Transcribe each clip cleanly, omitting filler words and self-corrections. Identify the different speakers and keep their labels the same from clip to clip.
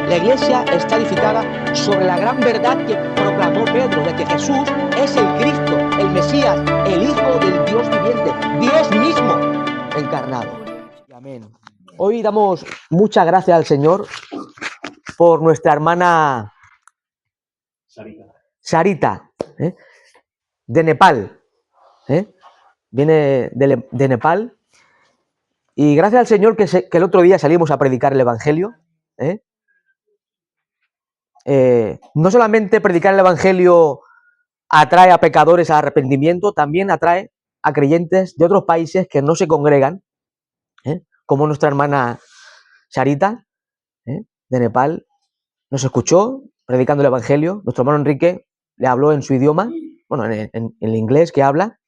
Speaker 1: La iglesia está edificada sobre la gran verdad que proclamó Pedro, de que Jesús es el Cristo, el Mesías, el Hijo del Dios viviente, Dios mismo encarnado. Amén. Hoy damos muchas gracias al Señor por nuestra hermana Sarita, de Nepal. Viene de Nepal. Y gracias al Señor que el otro día salimos a predicar el Evangelio. No solamente predicar el Evangelio atrae a pecadores al arrepentimiento, también atrae a creyentes de otros países que no se congregan, como nuestra hermana Sarita, de Nepal, nos escuchó predicando el Evangelio. Nuestro hermano Enrique le habló en su idioma, bueno, en el inglés que habla,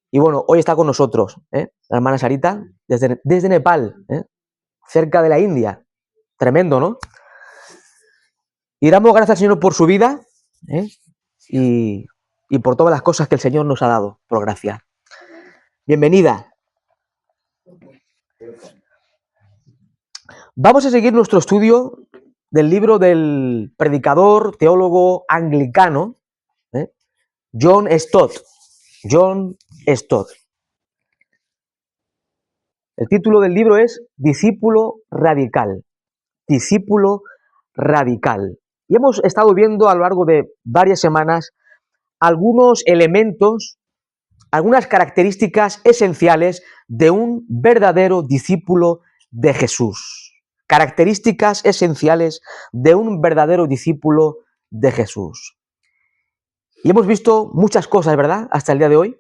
Speaker 1: y bueno, hoy está con nosotros, la hermana Sarita, desde Nepal, cerca de la India. Tremendo, ¿no? Y damos gracias al Señor por su vida, y por todas las cosas que el Señor nos ha dado, por gracia. Bienvenida. Vamos a seguir nuestro estudio del libro del predicador, teólogo anglicano, John Stott. John Stott. El título del libro es Discípulo Radical. Discípulo Radical. Y hemos estado viendo a lo largo de varias semanas algunos elementos, algunas características esenciales de un verdadero discípulo de Jesús. Características esenciales de un verdadero discípulo de Jesús. Y hemos visto muchas cosas, ¿verdad? Hasta el día de hoy.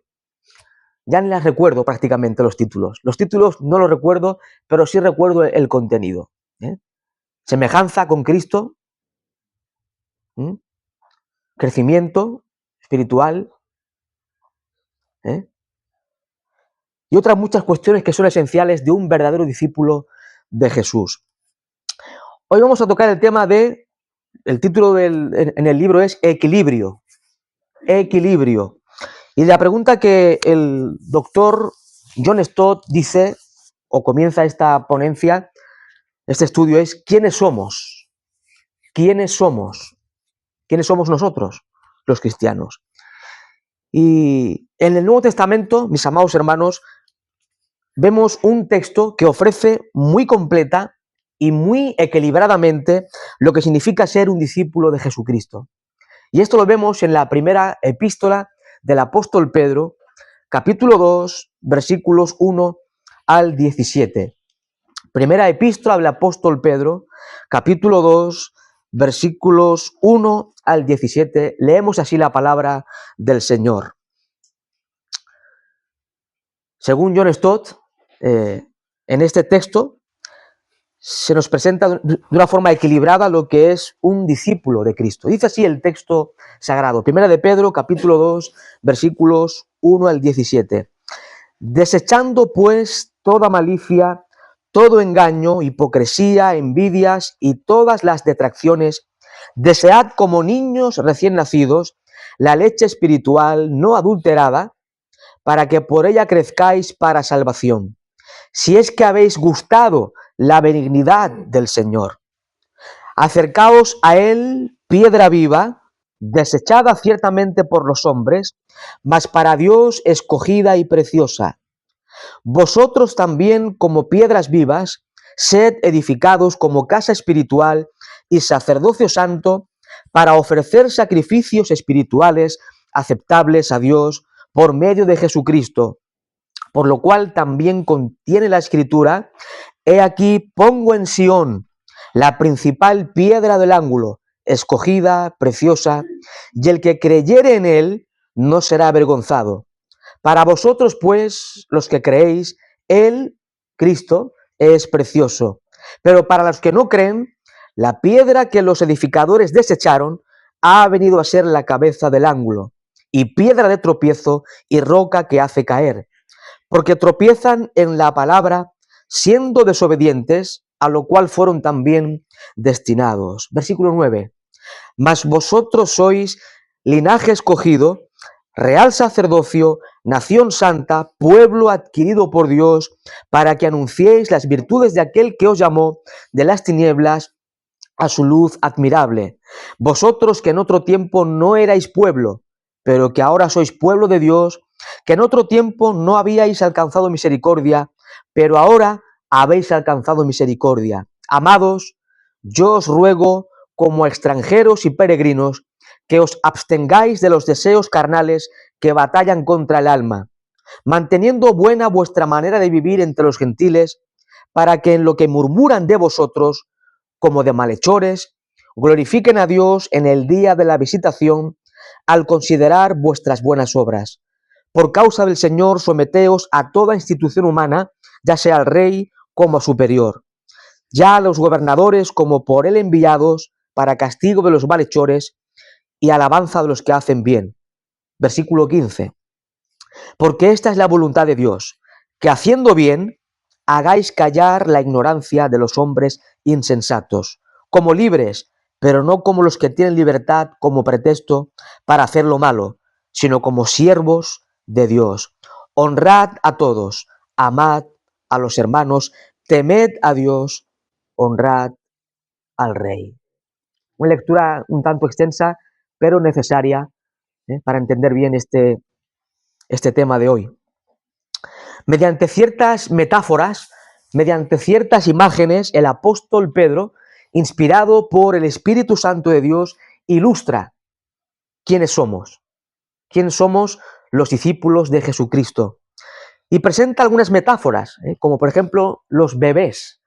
Speaker 1: Ya ni las recuerdo prácticamente los títulos. Los títulos no los recuerdo, pero sí recuerdo el contenido. Semejanza con Cristo, crecimiento espiritual, y otras muchas cuestiones que son esenciales de un verdadero discípulo de Jesús. Hoy vamos a tocar el tema de, el título en el libro es Equilibrio. Equilibrio. Y la pregunta que el doctor John Stott dice, o comienza esta ponencia, este estudio es, ¿quiénes somos? ¿Quiénes somos? ¿Quiénes somos nosotros, los cristianos? Y en el Nuevo Testamento, mis amados hermanos, vemos un texto que ofrece muy completa y muy equilibradamente lo que significa ser un discípulo de Jesucristo. Y esto lo vemos en la primera epístola del apóstol Pedro, capítulo 2, versículos 1 al 17. Primera epístola del apóstol Pedro, capítulo 2, versículos 1 al 17. Leemos así la palabra del Señor. Según John Stott, en este texto se nos presenta de una forma equilibrada lo que es un discípulo de Cristo. Dice así el texto sagrado. Primera de Pedro, capítulo 2, versículos 1 al 17. Desechando pues toda malicia, todo engaño, hipocresía, envidias y todas las detracciones, desead como niños recién nacidos la leche espiritual no adulterada, para que por ella crezcáis para salvación, si es que habéis gustado la benignidad del Señor. Acercaos a él, piedra viva, desechada ciertamente por los hombres, mas para Dios escogida y preciosa. Vosotros también, como piedras vivas, sed edificados como casa espiritual y sacerdocio santo, para ofrecer sacrificios espirituales aceptables a Dios por medio de Jesucristo, por lo cual también contiene la Escritura: he aquí pongo en Sión la principal piedra del ángulo, escogida, preciosa, y el que creyere en él no será avergonzado. Para vosotros, pues, los que creéis, él, Cristo, es precioso. Pero para los que no creen, la piedra que los edificadores desecharon ha venido a ser la cabeza del ángulo, y piedra de tropiezo y roca que hace caer, porque tropiezan en la palabra, siendo desobedientes, a lo cual fueron también destinados. Versículo 9. Mas vosotros sois linaje escogido, real sacerdocio, nación santa, pueblo adquirido por Dios, para que anunciéis las virtudes de aquel que os llamó de las tinieblas a su luz admirable. Vosotros que en otro tiempo no erais pueblo, pero que ahora sois pueblo de Dios, que en otro tiempo no habíais alcanzado misericordia, pero ahora habéis alcanzado misericordia. Amados, yo os ruego, como extranjeros y peregrinos, que os abstengáis de los deseos carnales que batallan contra el alma, manteniendo buena vuestra manera de vivir entre los gentiles, para que en lo que murmuran de vosotros, como de malhechores, glorifiquen a Dios en el día de la visitación, al considerar vuestras buenas obras. Por causa del Señor, someteos a toda institución humana, ya sea al rey como superior, ya a los gobernadores como por él enviados, para castigo de los malhechores y alabanza de los que hacen bien. Versículo 15. Porque esta es la voluntad de Dios, que haciendo bien, hagáis callar la ignorancia de los hombres insensatos, como libres, pero no como los que tienen libertad como pretexto para hacer lo malo, sino como siervos de Dios. Honrad a todos, amad a los hermanos, temed a Dios, honrad al Rey. Una lectura un tanto extensa, pero necesaria para entender bien este tema de hoy. Mediante ciertas metáforas, mediante ciertas imágenes, el apóstol Pedro, inspirado por el Espíritu Santo de Dios, ilustra quiénes somos los discípulos de Jesucristo. Y presenta algunas metáforas, como por ejemplo los bebés,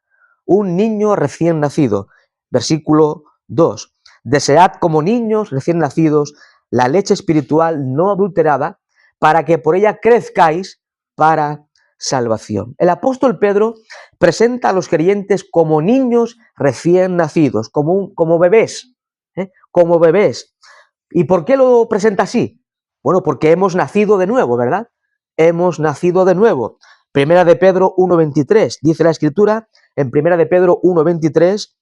Speaker 1: un niño recién nacido. Versículo 2. Desead como niños recién nacidos la leche espiritual no adulterada, para que por ella crezcáis para salvación. El apóstol Pedro presenta a los creyentes como niños recién nacidos, como bebés, como bebés. ¿Y por qué lo presenta así? Bueno, porque hemos nacido de nuevo, ¿verdad? Hemos nacido de nuevo. Primera de Pedro 1:23, dice la Escritura, en Primera de Pedro 1:23,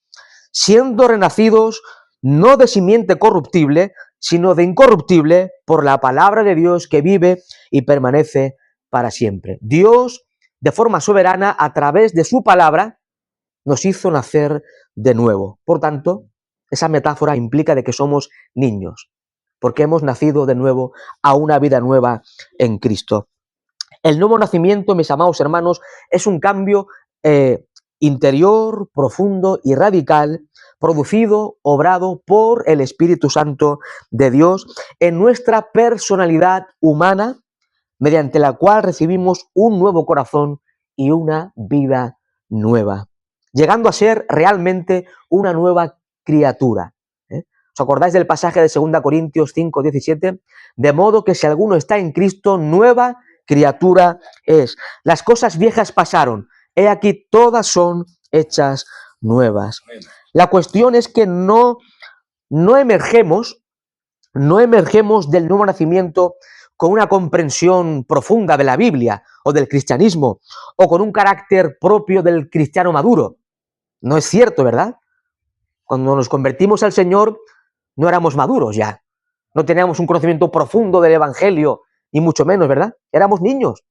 Speaker 1: siendo renacidos no de simiente corruptible, sino de incorruptible, por la palabra de Dios que vive y permanece para siempre. Dios, de forma soberana, a través de su palabra, nos hizo nacer de nuevo. Por tanto, esa metáfora implica de que somos niños, porque hemos nacido de nuevo a una vida nueva en Cristo. El nuevo nacimiento, mis amados hermanos, es un cambio interior, profundo y radical, producido, obrado por el Espíritu Santo de Dios en nuestra personalidad humana, mediante la cual recibimos un nuevo corazón y una vida nueva, llegando a ser realmente una nueva criatura. ¿Os acordáis del pasaje de 2 Corintios 5:17? De modo que si alguno está en Cristo, nueva criatura es. Las cosas viejas pasaron, he aquí todas son hechas nuevas. La cuestión es que no emergemos del nuevo nacimiento con una comprensión profunda de la Biblia o del cristianismo o con un carácter propio del cristiano maduro. No es cierto, ¿verdad? Cuando nos convertimos al Señor no éramos maduros ya, no teníamos un conocimiento profundo del Evangelio, ni mucho menos, ¿verdad? Éramos niños.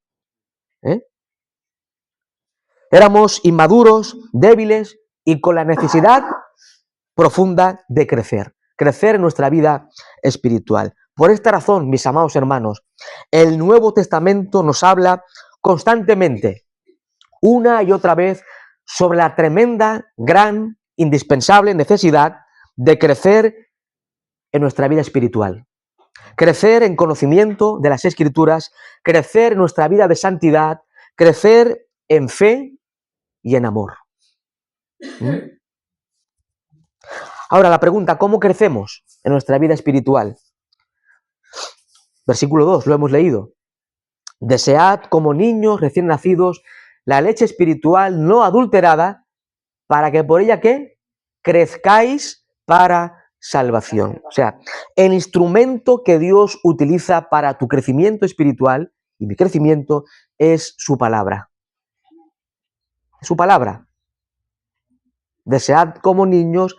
Speaker 1: Éramos inmaduros, débiles y con la necesidad profunda de crecer en nuestra vida espiritual. Por esta razón, mis amados hermanos, el Nuevo Testamento nos habla constantemente, una y otra vez, sobre la tremenda, gran, indispensable necesidad de crecer en nuestra vida espiritual. Crecer en conocimiento de las Escrituras, crecer en nuestra vida de santidad, crecer en fe y en amor. Ahora la pregunta, ¿cómo crecemos en nuestra vida espiritual? Versículo 2, lo hemos leído. Desead como niños recién nacidos la leche espiritual no adulterada, para que por ella, ¿qué? Crezcáis para salvación. O sea, el instrumento que Dios utiliza para tu crecimiento espiritual y mi crecimiento es su palabra. Su palabra. Desead como niños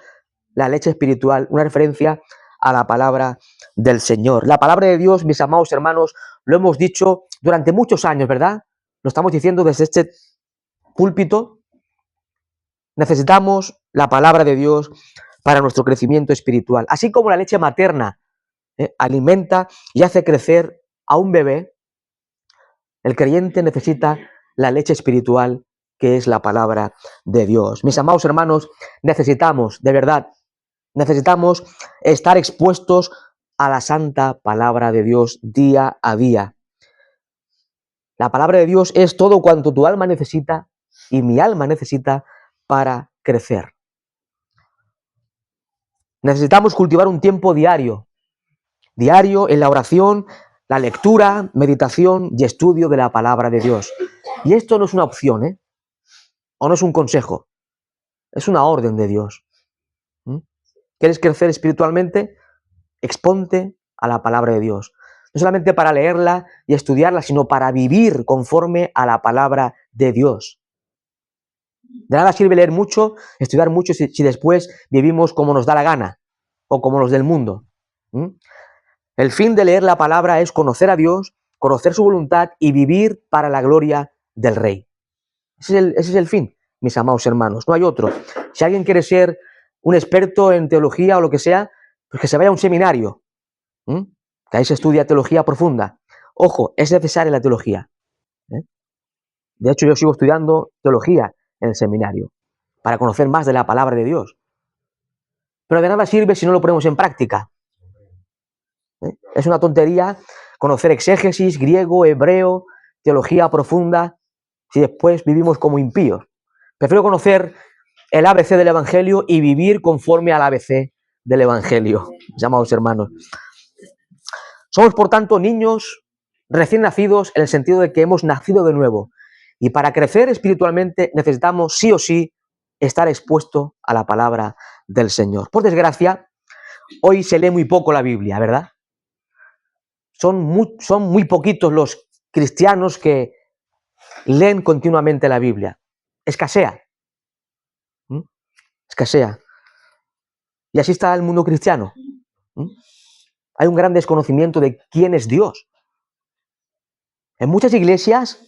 Speaker 1: la leche espiritual, una referencia a la palabra del Señor. La palabra de Dios, mis amados hermanos, lo hemos dicho durante muchos años, ¿verdad? Lo estamos diciendo desde este púlpito. Necesitamos la palabra de Dios para nuestro crecimiento espiritual. Así como la leche materna alimenta y hace crecer a un bebé, el creyente necesita la leche espiritual, que es la palabra de Dios. Mis amados hermanos, necesitamos, de verdad, necesitamos estar expuestos a la santa palabra de Dios día a día. La palabra de Dios es todo cuanto tu alma necesita y mi alma necesita para crecer. Necesitamos cultivar un tiempo diario en la oración, la lectura, meditación y estudio de la palabra de Dios. Y esto no es una opción, o no es un consejo, es una orden de Dios. ¿Quieres crecer espiritualmente? Exponte a la palabra de Dios. No solamente para leerla y estudiarla, sino para vivir conforme a la palabra de Dios. De nada sirve leer mucho, estudiar mucho, si después vivimos como nos da la gana o como los del mundo. El fin de leer la palabra es conocer a Dios, conocer su voluntad y vivir para la gloria del Rey. Ese es el fin, mis amados hermanos, no hay otro. Si alguien quiere ser un experto en teología o lo que sea, pues que se vaya a un seminario, que ahí se estudia teología profunda. Ojo, es necesaria la teología. De hecho, yo sigo estudiando teología en el seminario para conocer más de la palabra de Dios. Pero de nada sirve si no lo ponemos en práctica. Es una tontería conocer exégesis, griego, hebreo, teología profunda, si después vivimos como impíos. Prefiero conocer el ABC del Evangelio y vivir conforme al ABC del Evangelio, llamados hermanos. Somos, por tanto, niños recién nacidos en el sentido de que hemos nacido de nuevo. Y para crecer espiritualmente necesitamos sí o sí estar expuesto a la palabra del Señor. Por desgracia, hoy se lee muy poco la Biblia, ¿verdad? Son muy poquitos los cristianos que leen continuamente la Biblia. Escasea. Escasea. Y así está el mundo cristiano. Hay un gran desconocimiento de quién es Dios. En muchas iglesias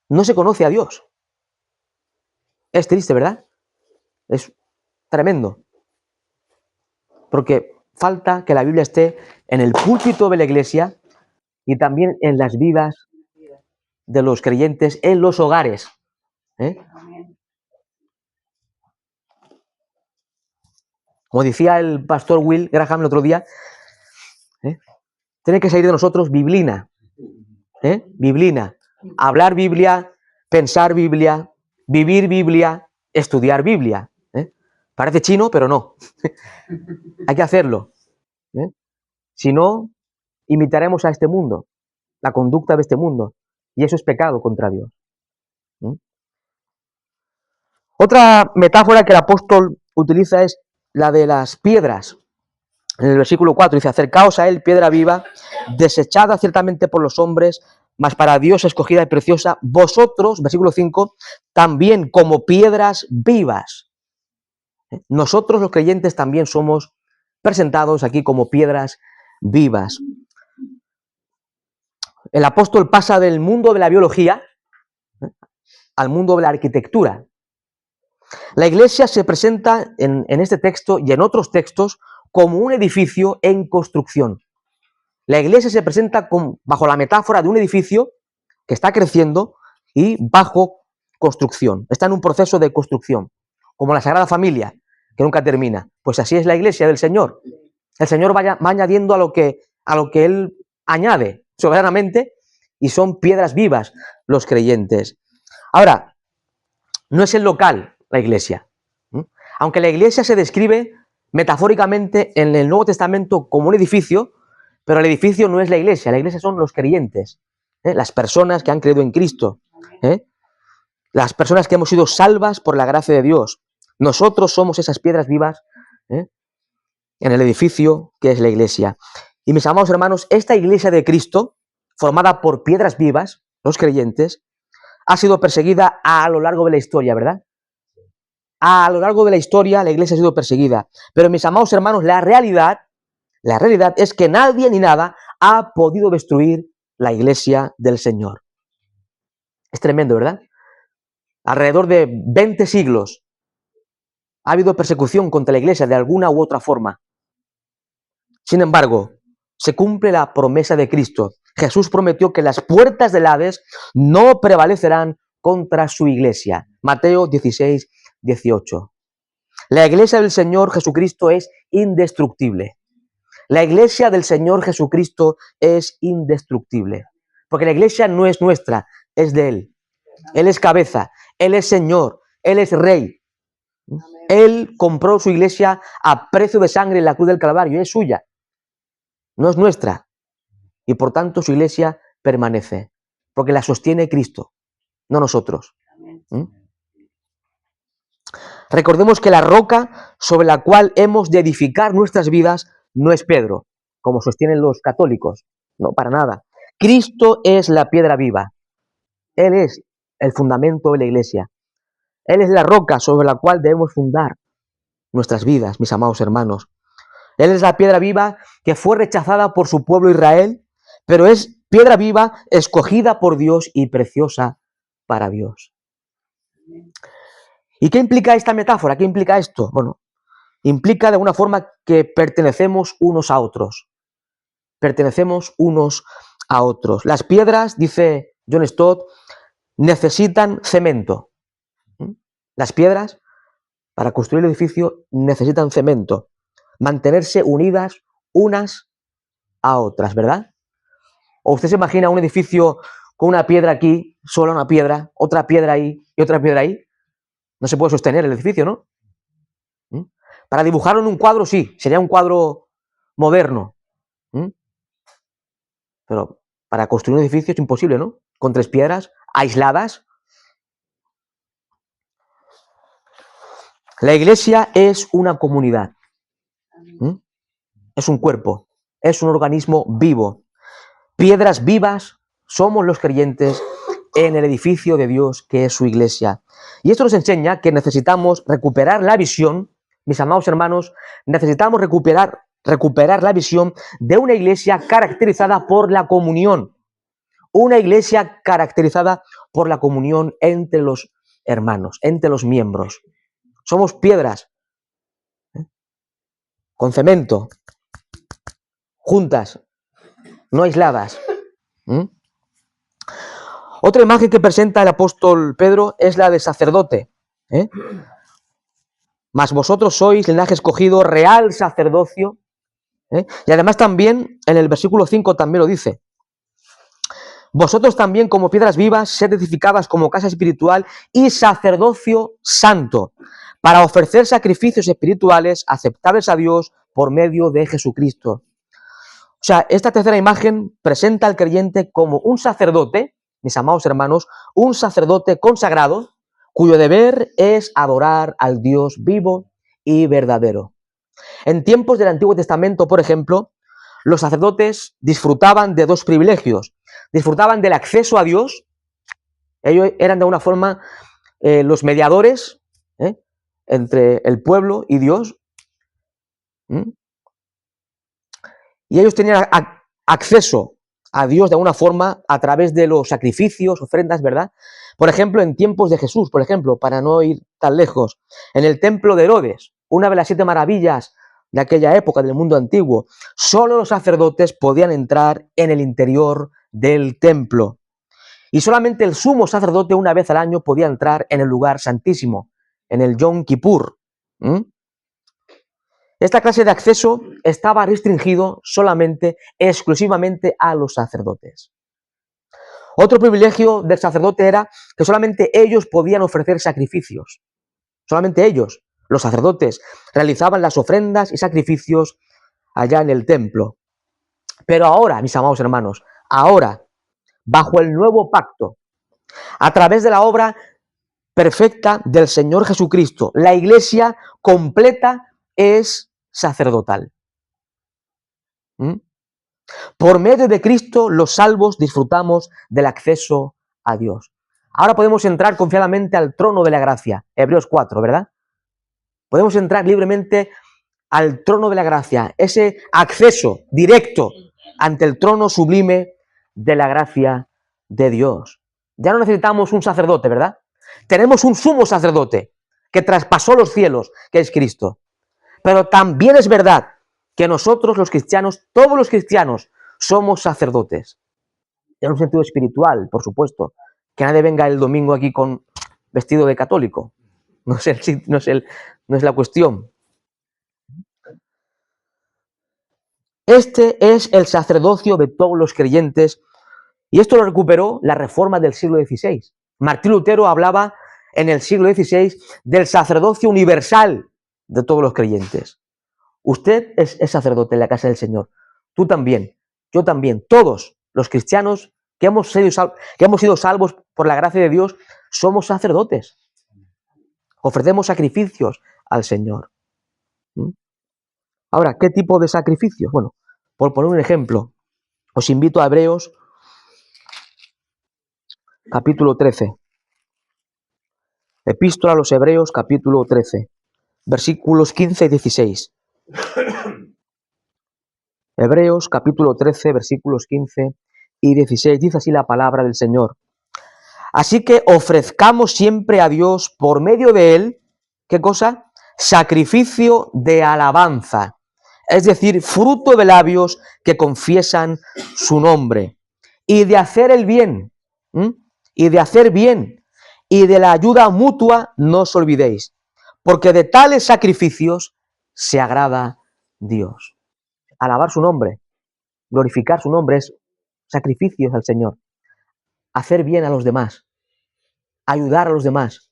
Speaker 1: no se conoce a Dios. Es triste, ¿verdad? Es tremendo. Porque falta que la Biblia esté en el púlpito de la iglesia y también en las vidas de los creyentes, en los hogares. Como decía el pastor Will Graham el otro día, tiene que salir de nosotros biblina. Biblina. Hablar Biblia, pensar Biblia, vivir Biblia, estudiar Biblia. Parece chino, pero no. Hay que hacerlo. Si no, imitaremos a este mundo, la conducta de este mundo, y eso es pecado contra Dios. Otra metáfora que el apóstol utiliza es la de las piedras. En el versículo 4 dice: acercaos a él, piedra viva, desechada ciertamente por los hombres, mas para Dios escogida y preciosa, vosotros, versículo 5, también como piedras vivas. Nosotros los creyentes también somos presentados aquí como piedras vivas. El apóstol pasa del mundo de la biología al mundo de la arquitectura. La iglesia se presenta en este texto y en otros textos como un edificio en construcción. La iglesia se presenta bajo la metáfora de un edificio que está creciendo y bajo construcción. Está en un proceso de construcción, como la Sagrada Familia, que nunca termina. Pues así es la iglesia del Señor. El Señor va añadiendo a lo que Él añade soberanamente, y son piedras vivas los creyentes. Ahora, no es el local la iglesia. Aunque la iglesia se describe metafóricamente en el Nuevo Testamento como un edificio, pero el edificio no es la iglesia son los creyentes, las personas que han creído en Cristo, las personas que hemos sido salvas por la gracia de Dios. Nosotros somos esas piedras vivas en el edificio que es la iglesia. Y mis amados hermanos, esta iglesia de Cristo, formada por piedras vivas, los creyentes, ha sido perseguida a lo largo de la historia, ¿verdad? A lo largo de la historia la iglesia ha sido perseguida. Pero mis amados hermanos, la realidad es que nadie ni nada ha podido destruir la iglesia del Señor. Es tremendo, ¿verdad? Alrededor de 20 siglos Ha habido persecución contra la iglesia de alguna u otra forma. Sin embargo, se cumple la promesa de Cristo. Jesús prometió que las puertas del Hades no prevalecerán contra su iglesia. Mateo 16, 18. La iglesia del Señor Jesucristo es indestructible. La iglesia del Señor Jesucristo es indestructible. Porque la iglesia no es nuestra, es de Él. Él es cabeza, Él es Señor, Él es Rey. Él compró su iglesia a precio de sangre en la cruz del Calvario, es suya, no es nuestra. Y por tanto su iglesia permanece, porque la sostiene Cristo, no nosotros. Recordemos que la roca sobre la cual hemos de edificar nuestras vidas no es Pedro, como sostienen los católicos, no, para nada. Cristo es la piedra viva, Él es el fundamento de la iglesia. Él es la roca sobre la cual debemos fundar nuestras vidas, mis amados hermanos. Él es la piedra viva que fue rechazada por su pueblo Israel, pero es piedra viva escogida por Dios y preciosa para Dios. ¿Y qué implica esta metáfora? ¿Qué implica esto? Bueno, implica de alguna forma que pertenecemos unos a otros. Pertenecemos unos a otros. Las piedras, dice John Stott, necesitan cemento. Las piedras, para construir el edificio, necesitan cemento. Mantenerse unidas unas a otras, ¿verdad? O usted se imagina un edificio con una piedra aquí, solo una piedra, otra piedra ahí y otra piedra ahí. No se puede sostener el edificio, ¿no? Para dibujarlo en un cuadro, sí, sería un cuadro moderno. Pero para construir un edificio es imposible, ¿no? Con tres piedras aisladas. La iglesia es una comunidad. Es un cuerpo, es un organismo vivo. Piedras vivas somos los creyentes en el edificio de Dios que es su iglesia. Y esto nos enseña que necesitamos recuperar la visión, mis amados hermanos, necesitamos recuperar la visión de una iglesia caracterizada por la comunión. Una iglesia caracterizada por la comunión entre los hermanos, entre los miembros. Somos piedras con cemento, juntas, no aisladas. Otra imagen que presenta el apóstol Pedro es la de sacerdote. Mas vosotros sois linaje escogido, real sacerdocio. Y además también en el versículo 5 también lo dice. Vosotros también como piedras vivas, sed edificadas como casa espiritual y sacerdocio santo, para ofrecer sacrificios espirituales aceptables a Dios por medio de Jesucristo. O sea, esta tercera imagen presenta al creyente como un sacerdote, mis amados hermanos, un sacerdote consagrado, cuyo deber es adorar al Dios vivo y verdadero. En tiempos del Antiguo Testamento, por ejemplo, los sacerdotes disfrutaban de dos privilegios. Disfrutaban del acceso a Dios. Ellos eran de alguna forma los mediadores entre el pueblo y Dios. Y ellos tenían acceso a Dios de alguna forma a través de los sacrificios, ofrendas, ¿verdad? Por ejemplo, en tiempos de Jesús, por ejemplo, para no ir tan lejos, en el templo de Herodes, una de las 7 maravillas de aquella época del mundo antiguo, solo los sacerdotes podían entrar en el interior del templo. Y solamente el sumo sacerdote una vez al año podía entrar en el lugar santísimo, en el Yom Kippur. Esta clase de acceso estaba restringido solamente, exclusivamente a los sacerdotes. Otro privilegio del sacerdote era que solamente ellos podían ofrecer sacrificios. Solamente ellos, los sacerdotes, realizaban las ofrendas y sacrificios allá en el templo. Pero ahora, mis amados hermanos, ahora, bajo el nuevo pacto, a través de la obra perfecta del Señor Jesucristo, la iglesia completa es sacerdotal. Por medio de Cristo, los salvos disfrutamos del acceso a Dios. Ahora podemos entrar confiadamente al trono de la gracia. Hebreos 4, ¿verdad? Podemos entrar libremente al trono de la gracia. Ese acceso directo ante el trono sublime de la gracia de Dios. Ya no necesitamos un sacerdote, ¿verdad? Tenemos un sumo sacerdote, que traspasó los cielos, que es Cristo. Pero también es verdad que nosotros los cristianos, todos los cristianos, somos sacerdotes. En un sentido espiritual, por supuesto. Que nadie venga el domingo aquí con vestido de católico. No es la cuestión. Este es el sacerdocio de todos los creyentes, y esto lo recuperó la Reforma del siglo XVI. Martín Lutero hablaba en el siglo XVI del sacerdocio universal de todos los creyentes. Usted es sacerdote en la casa del Señor. Tú también, yo también, todos los cristianos que hemos sido salvos por la gracia de Dios, somos sacerdotes. Ofrecemos sacrificios al Señor. Ahora, ¿qué tipo de sacrificios? Bueno, por poner un ejemplo, os invito a Hebreos, capítulo 13. Epístola a los Hebreos, capítulo 13, versículos 15 y 16. Hebreos, capítulo 13, versículos 15 y 16. Dice así la palabra del Señor. Así que ofrezcamos siempre a Dios por medio de Él, ¿qué cosa? Sacrificio de alabanza, es decir, fruto de labios que confiesan su nombre. Y de hacer el bien, y de hacer bien, y de la ayuda mutua no os olvidéis, porque de tales sacrificios se agrada Dios. Alabar su nombre, glorificar su nombre es sacrificios al Señor. Hacer bien a los demás, ayudar a los demás,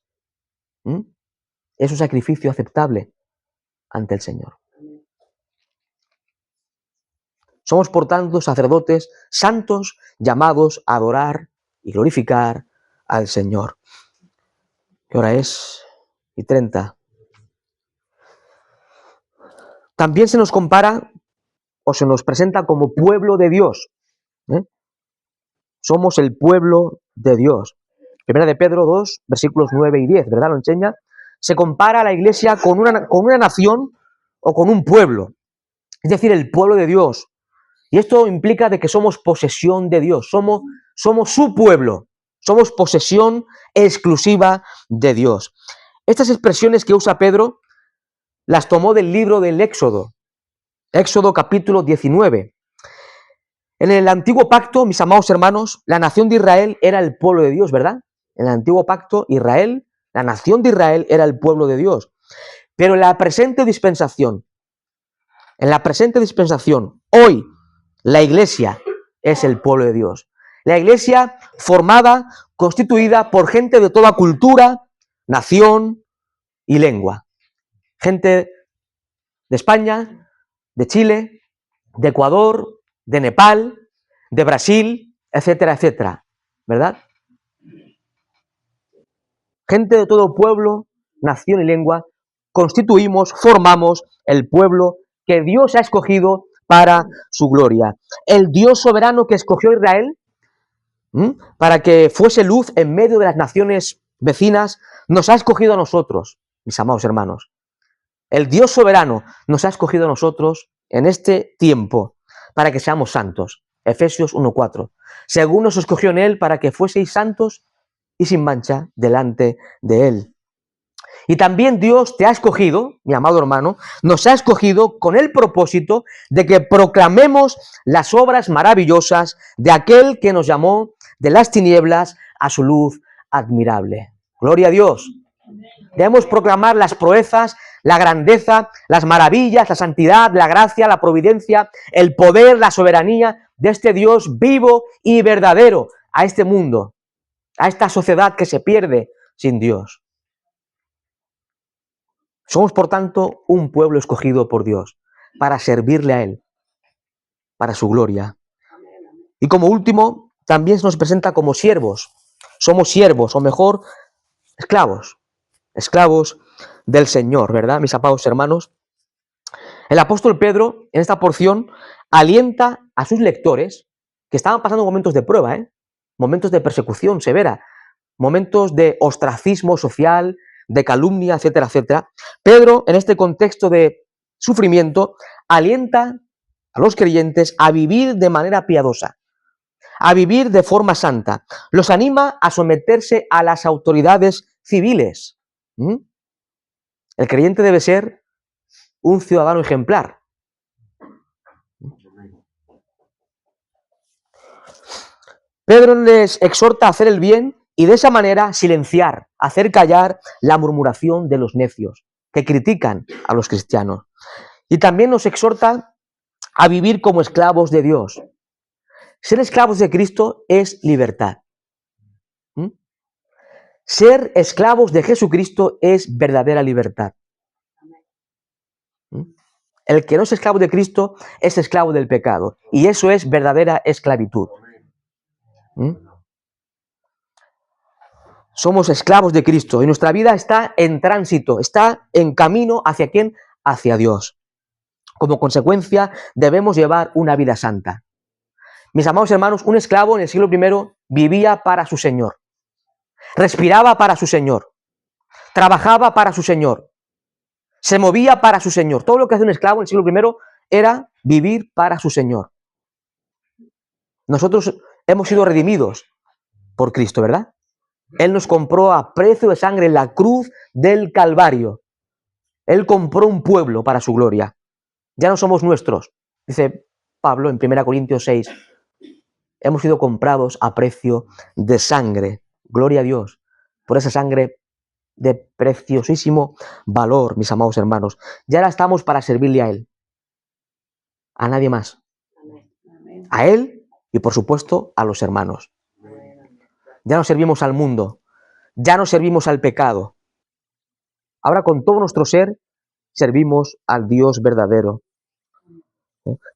Speaker 1: es un sacrificio aceptable ante el Señor. Somos, por tanto, sacerdotes santos llamados a adorar y glorificar al Señor. ¿Qué hora es? Y 30. También se nos compara o se nos presenta como pueblo de Dios. Somos el pueblo de Dios. Primera de Pedro 2, versículos 9 y 10, ¿verdad? Lo enseña. Se compara a la iglesia con una nación o con un pueblo. Es decir, el pueblo de Dios. Y esto implica de que somos posesión de Dios. Somos su pueblo. Somos posesión exclusiva de Dios. Estas expresiones que usa Pedro las tomó del libro del Éxodo. Éxodo capítulo 19. En el antiguo pacto, mis amados hermanos, la nación de Israel era el pueblo de Dios, ¿verdad? En el antiguo pacto, Israel, la nación de Israel era el pueblo de Dios. Pero en la presente dispensación, hoy, la iglesia es el pueblo de Dios. La iglesia formada, constituida por gente de toda cultura, nación y lengua. Gente de España, de Chile, de Ecuador, de Nepal, de Brasil, etcétera, etcétera, ¿verdad? Gente de todo pueblo, nación y lengua, formamos el pueblo que Dios ha escogido para su gloria. El Dios soberano que escogió a Israel para que fuese luz en medio de las naciones vecinas, nos ha escogido a nosotros, mis amados hermanos. El Dios soberano nos ha escogido a nosotros en este tiempo para que seamos santos. Efesios 1:4. Según nos escogió en Él para que fueseis santos y sin mancha delante de Él. Y también Dios te ha escogido, mi amado hermano, nos ha escogido con el propósito de que proclamemos las obras maravillosas de aquel que nos llamó de las tinieblas a su luz admirable. Gloria a Dios. Debemos proclamar las proezas, la grandeza, las maravillas, la santidad, la gracia, la providencia, el poder, la soberanía de este Dios vivo y verdadero a este mundo, a esta sociedad que se pierde sin Dios. Somos, por tanto, un pueblo escogido por Dios para servirle a Él, para su gloria. Y como último, también se nos presenta como siervos. Somos siervos, o mejor, esclavos del Señor, ¿verdad, mis amados hermanos? El apóstol Pedro, en esta porción, alienta a sus lectores que estaban pasando momentos de prueba, momentos de persecución severa, momentos de ostracismo social, de calumnia, etcétera, etcétera. Pedro, en este contexto de sufrimiento, alienta a los creyentes a vivir de manera piadosa, a vivir de forma santa. Los anima a someterse a las autoridades civiles. El creyente debe ser un ciudadano ejemplar. Pedro les exhorta a hacer el bien y de esa manera silenciar, hacer callar la murmuración de los necios que critican a los cristianos. Y también nos exhorta a vivir como esclavos de Dios. Ser esclavos de Cristo es libertad. Ser esclavos de Jesucristo es verdadera libertad. El que no es esclavo de Cristo es esclavo del pecado. Y eso es verdadera esclavitud. Somos esclavos de Cristo y nuestra vida está en tránsito, está en camino ¿hacia quién? Hacia Dios. Como consecuencia, debemos llevar una vida santa. Mis amados hermanos, un esclavo en el siglo I vivía para su Señor, respiraba para su Señor, trabajaba para su Señor, se movía para su Señor. Todo lo que hace un esclavo en el siglo I era vivir para su Señor. Nosotros hemos sido redimidos por Cristo, ¿verdad? Él nos compró a precio de sangre en la cruz del Calvario. Él compró un pueblo para su gloria. Ya no somos nuestros. Dice Pablo en 1 Corintios 6. Hemos sido comprados a precio de sangre. Gloria a Dios por esa sangre de preciosísimo valor, mis amados hermanos. Ya ahora estamos para servirle a Él. A nadie más. A Él y, por supuesto, a los hermanos. Ya no servimos al mundo. Ya no servimos al pecado. Ahora con todo nuestro ser servimos al Dios verdadero.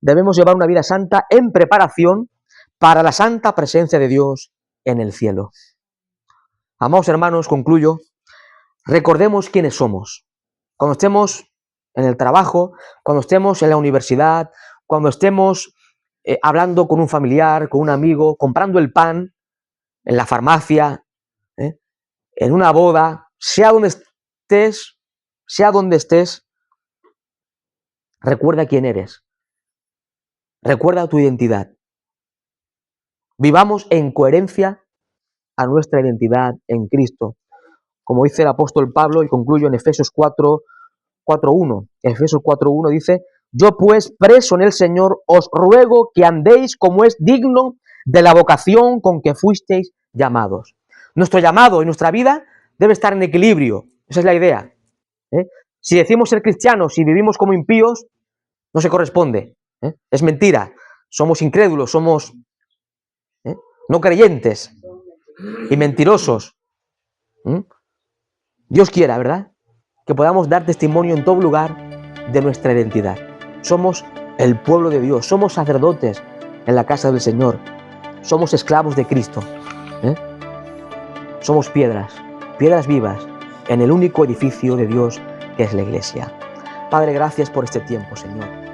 Speaker 1: Debemos llevar una vida santa en preparación para la santa presencia de Dios en el cielo. Amados hermanos, concluyo. Recordemos quiénes somos. Cuando estemos en el trabajo, cuando estemos en la universidad, cuando estemos hablando con un familiar, con un amigo, comprando el pan, en la farmacia, en una boda, sea donde estés, recuerda quién eres. Recuerda tu identidad. Vivamos en coherencia a nuestra identidad en Cristo. Como dice el apóstol Pablo, y concluyo en Efesios 4:1. Efesios 4:1 dice: yo pues, preso en el Señor, os ruego que andéis como es digno de la vocación con que fuisteis llamados. Nuestro llamado y nuestra vida debe estar en equilibrio. Esa es la idea. Si decimos ser cristianos y vivimos como impíos, no se corresponde. Es mentira. Somos incrédulos, somos no creyentes y mentirosos. Dios quiera, ¿verdad?, que podamos dar testimonio en todo lugar de nuestra identidad. Somos el pueblo de Dios, somos sacerdotes en la casa del Señor, somos esclavos de Cristo. Somos piedras vivas en el único edificio de Dios que es la iglesia. Padre, gracias por este tiempo, Señor.